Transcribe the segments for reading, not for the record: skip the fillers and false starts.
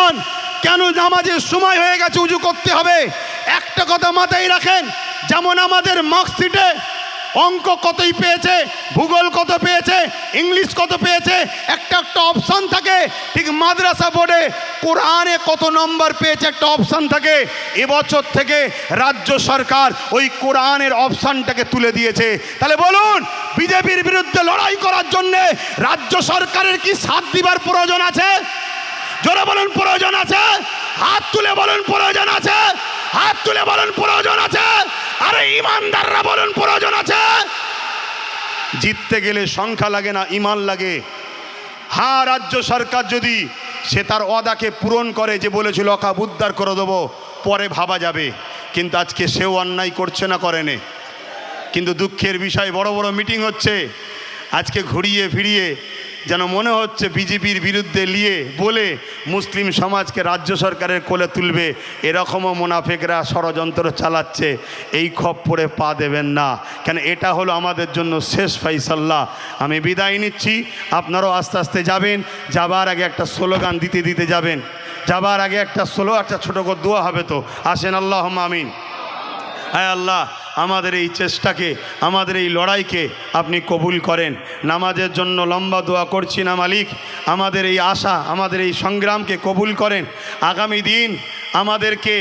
যান, কেন নামাজের সময় হয়ে গেছে উজু করতে হবে। একটা কথা মাথায় রাখেন, যেমন আমাদের মার্কশিটে অঙ্ক কতই পেয়েছে, ভূগোল কত পেয়েছে, ইংলিশ কত পেয়েছে, একটা একটা অপশান থাকে, ঠিক মাদ্রাসা বোর্ডে কোরআনে কত নম্বর পেয়েছে একটা অপশান থাকে। এবছর থেকে রাজ্য সরকার ওই কোরআনের অপশানটাকে তুলে দিয়েছে। তাহলে বলুন, বিজেপির বিরুদ্ধে লড়াই করার জন্যে রাজ্য সরকারের কি সাথ দিবার প্রয়োজন আছে? জোরে বলুন প্রয়োজন আছে? হাত তুলে বলুন প্রয়োজন আছে? হাত তুলে বলুন প্রয়োজন আছে? আরে ইমানদাররা বলুন প্রয়োজন আছে? জিততে গেলে সংখ্যা লাগে না, ইমান লাগে। হ্যাঁ, রাজ্য সরকার যদি সে তার ওয়াদাকে পূরণ করে, যে বলেছিল অকাব উদ্ধার করে দেবো, পরে ভাবা যাবে। কিন্তু আজকে সেও অন্যায় করছে না, করেনে। কিন্তু দুঃখের বিষয়, বড় বড় মিটিং হচ্ছে আজকে, ঘুরিয়ে ফিরিয়ে যেন মনে হচ্ছে বিজেপির বিরুদ্ধে নিয়ে বলে মুসলিম সমাজকে রাজ্য সরকারের কোলে তুলবে। এরকমও মুনাফিকরা ষড়যন্ত্র চালাচ্ছে। এই খপ্পরে পা দেবেন না, কেন এটা হলো আমাদের জন্য শেষ ফাইসাল্লা। আমি বিদায় নিচ্ছি, আপনারাও আস্তে আস্তে যাবেন। যাবার আগে একটা স্লোগান দিতে দিতে যাবেন। যাবার আগে একটা ছোটো করে দোয়া হবে তো, আসেন। আল্লাহুম্মা আমিন। হ্যাঁ আল্লাহ, আমাদের এই চেষ্টাকে, আমাদের এই লড়াইকে আপনি কবুল করেন। নামাজের জন্য লম্বা দোয়া করছি না মালিক, আমাদের এই আশা, আমাদের এই সংগ্রামকে কবুল করেন। আগামী দিন আমাদেরকে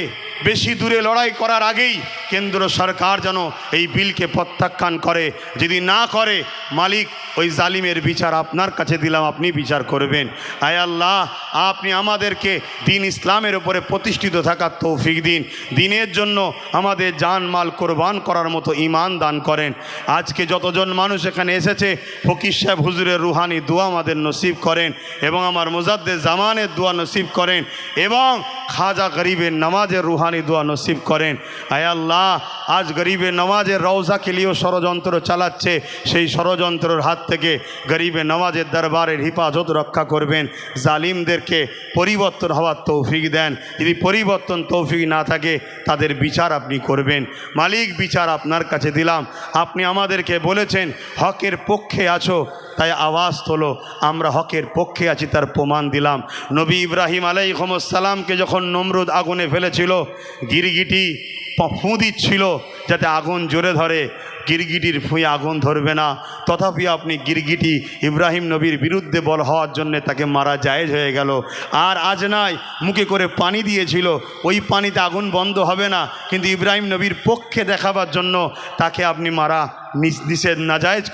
বেশি দূরে লড়াই করার আগেই কেন্দ্র সরকার যেন এই বিলকে প্রত্যাখ্যান করে। যদি না করে মালিক, ওই জালিমের বিচার আপনার কাছে দিলাম, আপনি বিচার করবেন। আয় আল্লাহ, আপনি আমাদেরকে দিন ইসলামের উপরে প্রতিষ্ঠিত থাকার তৌফিক দিন। দিনের জন্য আমাদের জান মাল কোরবান করার মতো ঈমান দান করেন। আজকে যতজন মানুষ এখানে এসেছে, ফকির সাহেব হুজুরের রুহানি দোয়া আমাদের নসিব করেন, এবং আমার মুজাদ্দেদ জামানের দোয়া নসিব করেন, এবং খাজা গরিবের নামাজের রুহানি দোয়া নসিব করেন। আয় আল্লাহ, আজ গরিবের নামাজের রওজাকে নিয়েও ষড়যন্ত্র চালাচ্ছে, সেই ষড়যন্ত্রের হাত থেকে গরিবের নামাজের দরবারের হিফাজত রক্ষা করবেন। জালিমদেরকে পরিবর্তন হওয়ার তৌফিক দেন। যদি পরিবর্তন তৌফিক না থাকে, তাদের বিচার আপনি করবেন। মালিক, বিচার আপনার কাছে দিলাম। আপনি আমাদেরকে বলেছেন হকের পক্ষে আছো, তাই আওয়াজ তোলো। আমরা হকের পক্ষে আছি, তার প্রমাণ দিলাম। নবী ইব্রাহিম আলাইহিসসালামকে যখন নমরুদ আগুনে ফেলেছিল, গিরগিটি ফুঁ দিচ্ছিল যাতে আগুন জোরে ধরে, গিরগিটির ফুঁয়ে আগুন ধরবে না। তথাপি আপনি গিরগিটি ইব্রাহিম নবীর বিরুদ্ধে বল হওয়ার জন্যে তাকে মারা জায়েজ হয়ে গেল। আর আজ নয়, মুখে করে পানি দিয়েছিল, ওই পানিতে আগুন বন্ধ হবে না, কিন্তু ইব্রাহিম নবীর পক্ষে দেখাবার জন্য তাকে আপনি মারা নিষেধ নাজায়েজ